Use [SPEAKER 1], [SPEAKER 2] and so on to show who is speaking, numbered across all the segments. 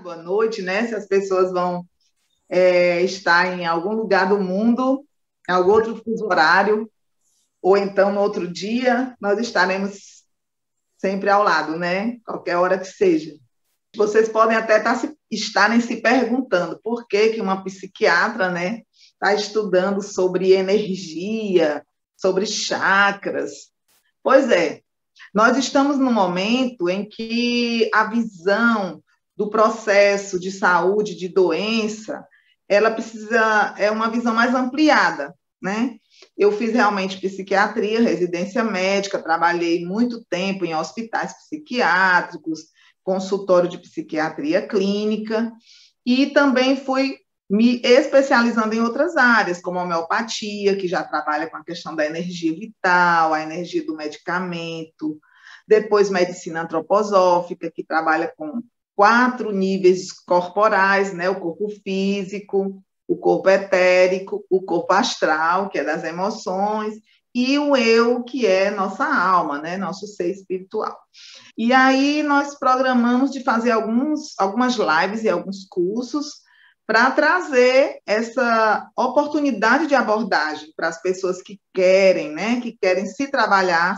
[SPEAKER 1] Boa noite, né? Se as pessoas vão estar em algum lugar do mundo, em algum outro fuso horário, ou então no outro dia, nós estaremos sempre ao lado, né? Qualquer hora que seja. Vocês podem até estarem se perguntando por que que uma psiquiatra, né, está estudando sobre energia, sobre chakras. Pois é, nós estamos num momento em que a visão do processo de saúde, de doença, ela é uma visão mais ampliada, né? Eu fiz realmente psiquiatria, residência médica, trabalhei muito tempo em hospitais psiquiátricos, consultório de psiquiatria clínica, e também fui me especializando em outras áreas, como a homeopatia, que já trabalha com a questão da energia vital, a energia do medicamento, depois medicina antroposófica, que trabalha com 4 níveis corporais, né? O corpo físico, o corpo etérico, o corpo astral, que é das emoções, e o eu, que é nossa alma, né? Nosso ser espiritual. E aí nós programamos de fazer algumas lives e alguns cursos para trazer essa oportunidade de abordagem para as pessoas que querem, né? Que querem se trabalhar,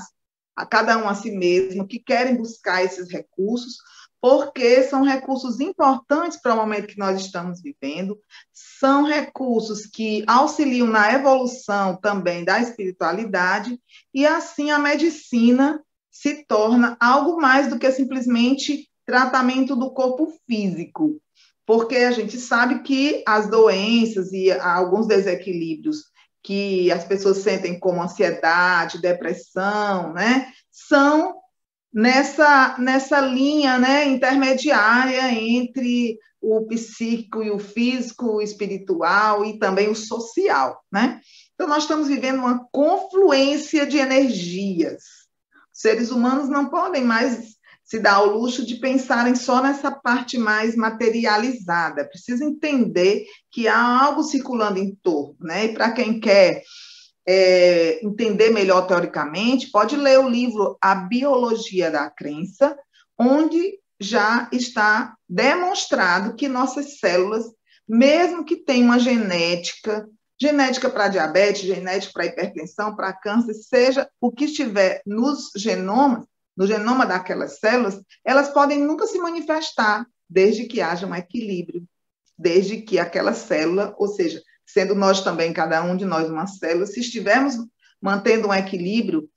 [SPEAKER 1] a cada um a si mesmo, que querem buscar esses recursos, porque são recursos importantes para o momento que nós estamos vivendo, são recursos que auxiliam na evolução também da espiritualidade, e assim a medicina se torna algo mais do que simplesmente tratamento do corpo físico, porque a gente sabe que as doenças e alguns desequilíbrios que as pessoas sentem como ansiedade, depressão, né, são nessa linha, né, intermediária entre o psíquico e o físico, o espiritual e também o social, né? Então, nós estamos vivendo uma confluência de energias. Os seres humanos não podem mais se dar ao luxo de pensarem só nessa parte mais materializada. Precisa entender que há algo circulando em torno, né? E para quem quer entender melhor teoricamente, pode ler o livro A Biologia da Crença, onde já está demonstrado que nossas células, mesmo que tenham uma genética para diabetes, genética para hipertensão, para câncer, seja o que estiver nos genomas, no genoma daquelas células, elas podem nunca se manifestar, desde que haja um equilíbrio, desde que aquela célula, ou seja, sendo nós também, cada um de nós uma célula, se estivermos mantendo um equilíbrio,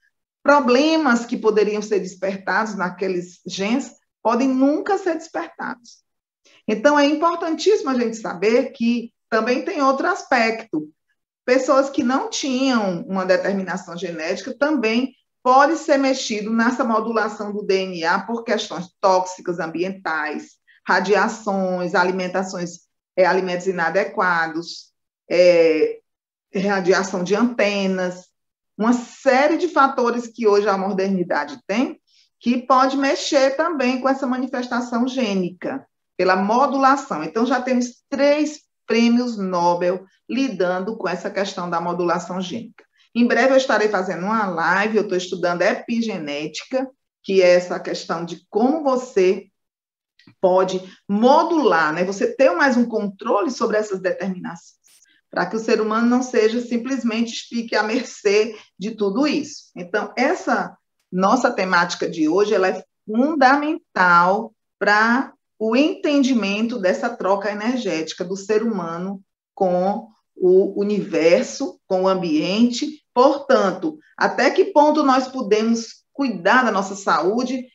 [SPEAKER 1] problemas que poderiam ser despertados naqueles genes podem nunca ser despertados. Então, é importantíssimo a gente saber que também tem outro aspecto. Pessoas que não tinham uma determinação genética também pode ser mexido nessa modulação do DNA por questões tóxicas ambientais, radiações, alimentos inadequados, radiação de antenas, uma série de fatores que hoje a modernidade tem, que pode mexer também com essa manifestação gênica, pela modulação. Então, já temos 3 prêmios Nobel lidando com essa questão da modulação gênica. Em breve eu estarei fazendo uma live, eu estou estudando epigenética, que é essa questão de como você pode modular, né? Você ter mais um controle sobre essas determinações, para que o ser humano não seja simplesmente fique à mercê de tudo isso. Então, essa nossa temática de hoje, ela é fundamental para o entendimento dessa troca energética do ser humano com o universo, com o ambiente. Portanto, até que ponto nós podemos cuidar da nossa saúde,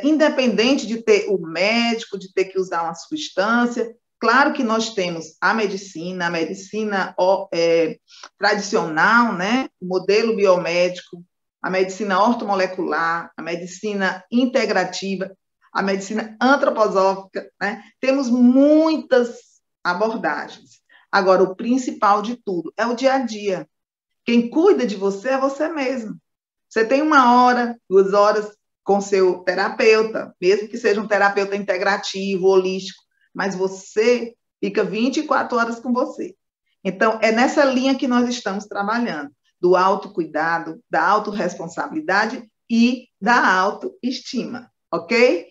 [SPEAKER 1] independente de ter o médico, de ter que usar uma substância. Claro que nós temos a medicina tradicional, né? O modelo biomédico, a medicina ortomolecular, a medicina integrativa, a medicina antroposófica, né? Temos muitas abordagens. Agora, o principal de tudo é o dia a dia. Quem cuida de você é você mesmo. Você tem 1 hora, 2 horas com seu terapeuta, mesmo que seja um terapeuta integrativo, holístico, mas você fica 24 horas com você. Então, é nessa linha que nós estamos trabalhando. do autocuidado, da autorresponsabilidade e da autoestima, ok?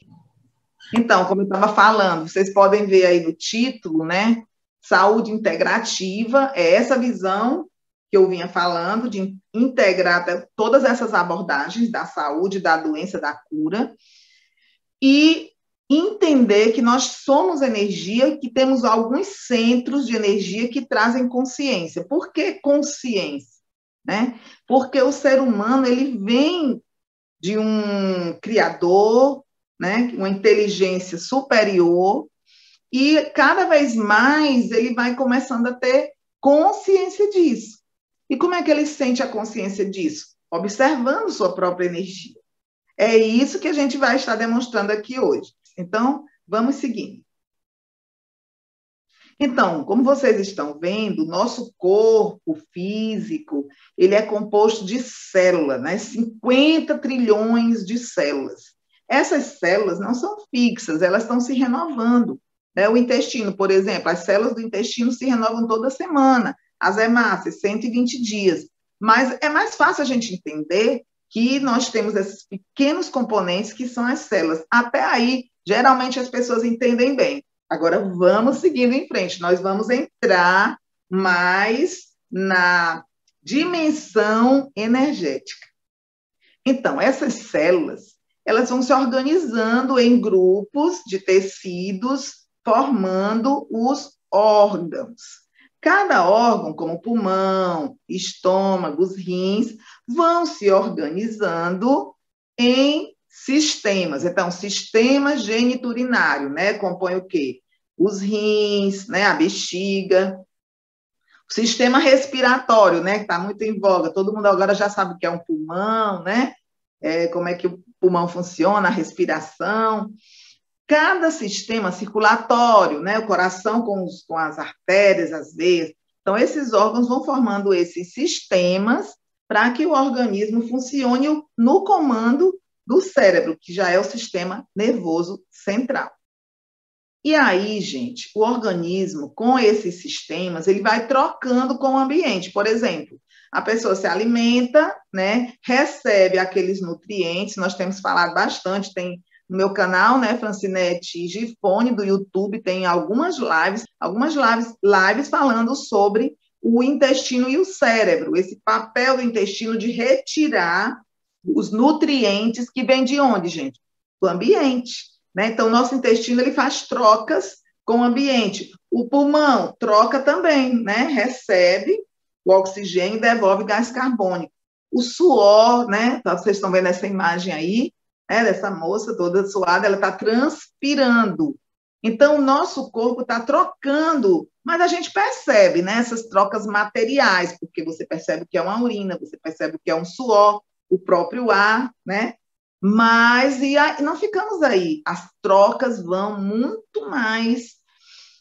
[SPEAKER 1] Então, como eu estava falando, vocês podem ver aí no título, né? Saúde integrativa, é essa visão que eu vinha falando, de integrar todas essas abordagens da saúde, da doença, da cura, e entender que nós somos energia e que temos alguns centros de energia que trazem consciência. Por que consciência? Né? Porque o ser humano ele vem de um criador, né? Uma inteligência superior, e cada vez mais ele vai começando a ter consciência disso. E como é que ele sente a consciência disso? Observando sua própria energia. É isso que a gente vai estar demonstrando aqui hoje. Então, vamos seguindo. Então, como vocês estão vendo, o nosso corpo físico, ele é composto de células, né? 50 trilhões de células. Essas células não são fixas, elas estão se renovando. Né? O intestino, por exemplo, as células do intestino se renovam toda semana, as hemácias, 120 dias. Mas é mais fácil a gente entender que nós temos esses pequenos componentes que são as células. Até aí, geralmente as pessoas entendem bem. Agora, vamos seguindo em frente. Nós vamos entrar mais na dimensão energética. Então, essas células, elas vão se organizando em grupos de tecidos, formando os órgãos. Cada órgão, como pulmão, estômago, os rins, vão se organizando em sistemas. Então, sistema geniturinário, né? Compõe o quê? Os rins, né? A bexiga. O sistema respiratório, né? Que está muito em voga. Todo mundo agora já sabe o que é um pulmão, né? Como é que o pulmão funciona, a respiração. Cada sistema circulatório, né? O coração com as artérias, as veias. Então, esses órgãos vão formando esses sistemas para que o organismo funcione no comando do cérebro, que já é o sistema nervoso central. E aí, gente, o organismo, com esses sistemas, ele vai trocando com o ambiente. Por exemplo, a pessoa se alimenta, né, recebe aqueles nutrientes, nós temos falado bastante, tem no meu canal, né, Francinete Gifone, do YouTube, tem algumas lives falando sobre o intestino e o cérebro, esse papel do intestino de retirar os nutrientes que vêm de onde, gente? Do ambiente. Né? Então, o nosso intestino ele faz trocas com o ambiente. O pulmão troca também, né? Recebe o oxigênio e devolve gás carbônico. O suor, né? Vocês estão vendo essa imagem aí, né? Dessa moça toda suada, ela está transpirando. Então, o nosso corpo está trocando, mas a gente percebe, né? Essas trocas materiais, porque você percebe que é uma urina, você percebe que é um suor, o próprio ar, né? Mas e não ficamos aí. As trocas vão muito mais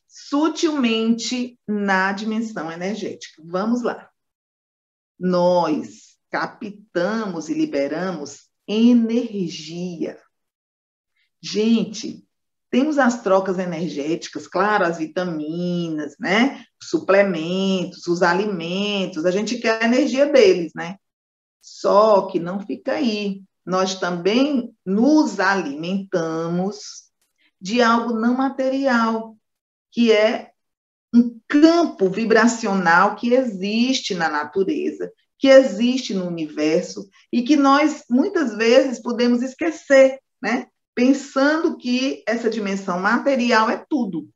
[SPEAKER 1] sutilmente na dimensão energética. Vamos lá. Nós captamos e liberamos energia. Gente, temos as trocas energéticas, claro, as vitaminas, né? Os suplementos, os alimentos, a gente quer a energia deles, né? Só que não fica aí. Nós também nos alimentamos de algo não material, que é um campo vibracional que existe na natureza, que existe no universo e que nós, muitas vezes, podemos esquecer, né? Pensando que essa dimensão material é tudo.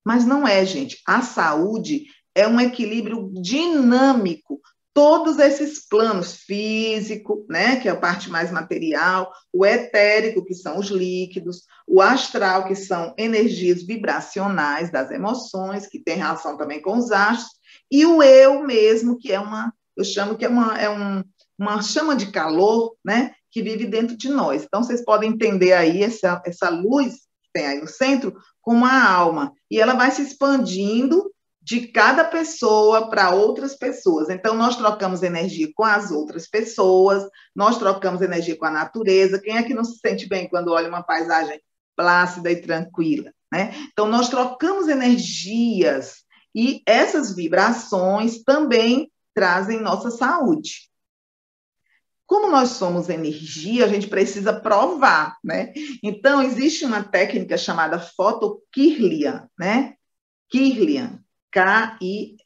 [SPEAKER 1] Mas não é, gente. A saúde é um equilíbrio dinâmico. Todos esses planos, físico, né, que é a parte mais material, o etérico, que são os líquidos, o astral, que são energias vibracionais das emoções, que tem relação também com os astros, e o eu mesmo, que é eu chamo que é uma chama de calor, né, que vive dentro de nós. Então, vocês podem entender aí essa luz que tem aí no centro como a alma, e ela vai se expandindo de cada pessoa para outras pessoas. Então, nós trocamos energia com as outras pessoas, nós trocamos energia com a natureza. Quem é que não se sente bem quando olha uma paisagem plácida e tranquila? Né? Então, nós trocamos energias e essas vibrações também trazem nossa saúde. Como nós somos energia, a gente precisa provar, né? Então, existe uma técnica chamada fotokirlian, né? Kirlian, Kirlian.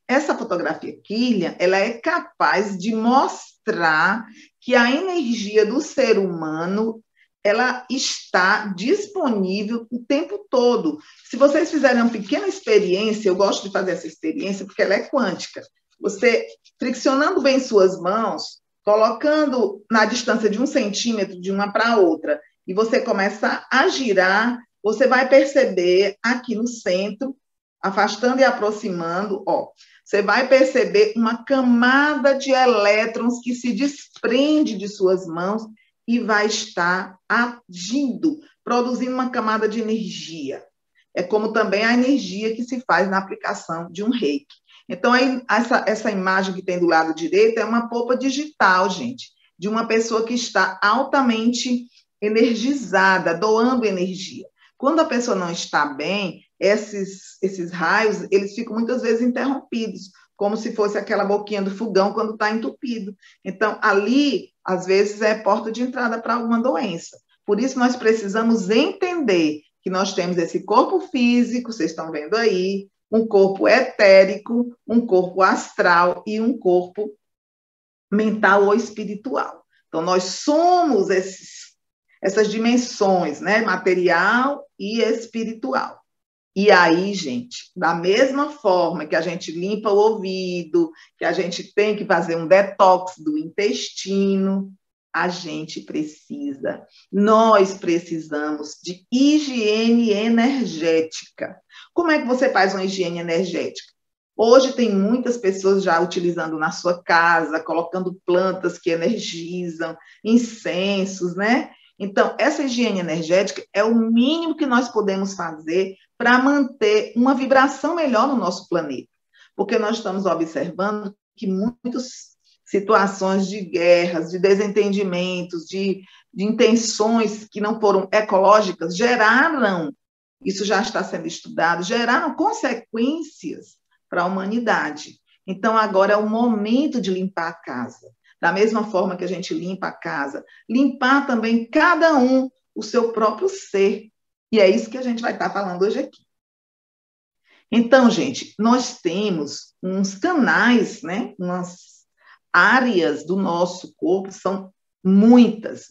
[SPEAKER 1] Essa fotografia Kirlian, ela é capaz de mostrar que a energia do ser humano ela está disponível o tempo todo. Se vocês fizerem uma pequena experiência, eu gosto de fazer essa experiência porque ela é quântica. Você friccionando bem suas mãos, colocando na distância de 1 centímetro de uma para outra, e você começa a girar, você vai perceber aqui no centro, afastando e aproximando, ó, você vai perceber uma camada de elétrons que se desprende de suas mãos e vai estar agindo, produzindo uma camada de energia. É como também a energia que se faz na aplicação de um reiki. Então, aí, essa imagem que tem do lado direito é uma polpa digital, gente, de uma pessoa que está altamente energizada, doando energia. Quando a pessoa não está bem, esses raios, eles ficam muitas vezes interrompidos, como se fosse aquela boquinha do fogão quando está entupido. Então, ali, às vezes, é porta de entrada para alguma doença. Por isso, nós precisamos entender que nós temos esse corpo físico, vocês estão vendo aí, um corpo etérico, um corpo astral e um corpo mental ou espiritual. Então, nós somos essas dimensões, né? Material e espiritual. E aí, gente, da mesma forma que a gente limpa o ouvido, que a gente tem que fazer um detox do intestino, a gente precisa, nós precisamos de higiene energética. Como é que você faz uma higiene energética? Hoje tem muitas pessoas já utilizando na sua casa, colocando plantas que energizam, incensos, né? Então, essa higiene energética é o mínimo que nós podemos fazer para manter uma vibração melhor no nosso planeta. Porque nós estamos observando que muitas situações de guerras, de desentendimentos, de intenções que não foram ecológicas, isso já está sendo estudado, geraram consequências para a humanidade. Então, agora é o momento de limpar a casa. Da mesma forma que a gente limpa a casa, limpar também cada um o seu próprio ser. E é isso que a gente vai estar falando hoje aqui. Então, gente, nós temos uns canais, né? Umas áreas do nosso corpo, são muitos,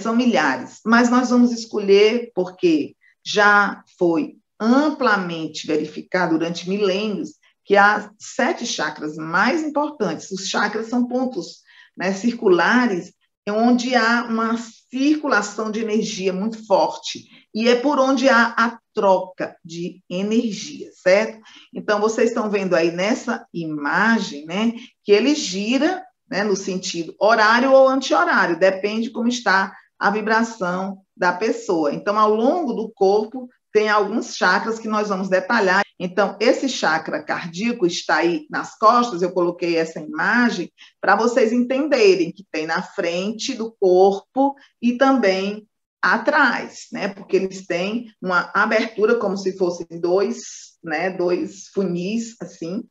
[SPEAKER 1] são milhares, mas nós vamos escolher porque já foi amplamente verificado durante milênios que há 7 chakras mais importantes. Os chakras são pontos, né, circulares, onde há uma circulação de energia muito forte, e é por onde há a troca de energia, certo? Então, vocês estão vendo aí nessa imagem, né, que ele gira, né, no sentido horário ou anti-horário, depende como está a vibração da pessoa. Então, ao longo do corpo, tem alguns chakras que nós vamos detalhar. Então, esse chakra cardíaco está aí nas costas, eu coloquei essa imagem para vocês entenderem que tem na frente do corpo e também atrás, né? Porque eles têm uma abertura como se fossem dois funis, assim,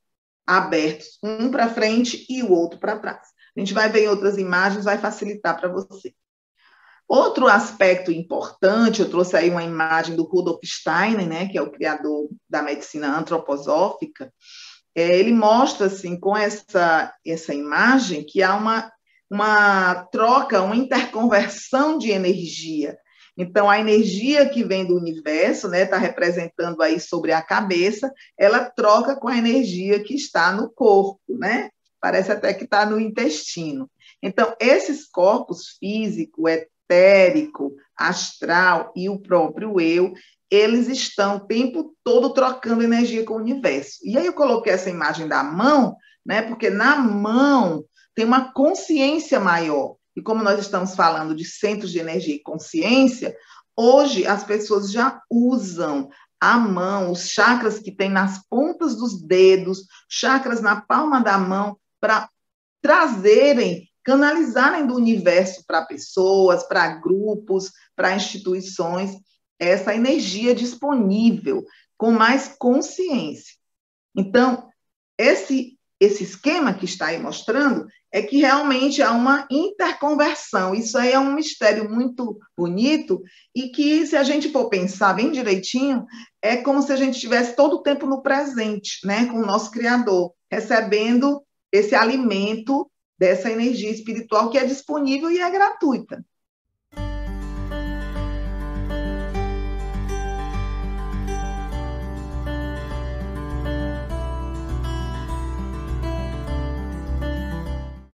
[SPEAKER 1] abertos, um para frente e o outro para trás. A gente vai ver em outras imagens, vai facilitar para você. Outro aspecto importante, eu trouxe aí uma imagem do Rudolf Steiner, né, que é o criador da medicina antroposófica. Ele mostra, assim, com essa imagem, que há uma troca, uma interconversão de energia. Então, a energia que vem do universo, né, está representando aí sobre a cabeça, ela troca com a energia que está no corpo, né? Parece até que está no intestino. Então, esses corpos físico, etérico, astral e o próprio eu, eles estão o tempo todo trocando energia com o universo. E aí eu coloquei essa imagem da mão, né, porque na mão tem uma consciência maior. E como nós estamos falando de centros de energia e consciência, hoje as pessoas já usam a mão, os chakras que tem nas pontas dos dedos, chakras na palma da mão, para trazerem, canalizarem do universo para pessoas, para grupos, para instituições, essa energia disponível, com mais consciência. Então, esse esquema que está aí mostrando é que realmente há uma interconversão. Isso aí é um mistério muito bonito e que, se a gente for pensar bem direitinho, é como se a gente estivesse todo o tempo no presente, né, com o nosso Criador, recebendo esse alimento dessa energia espiritual que é disponível e é gratuita.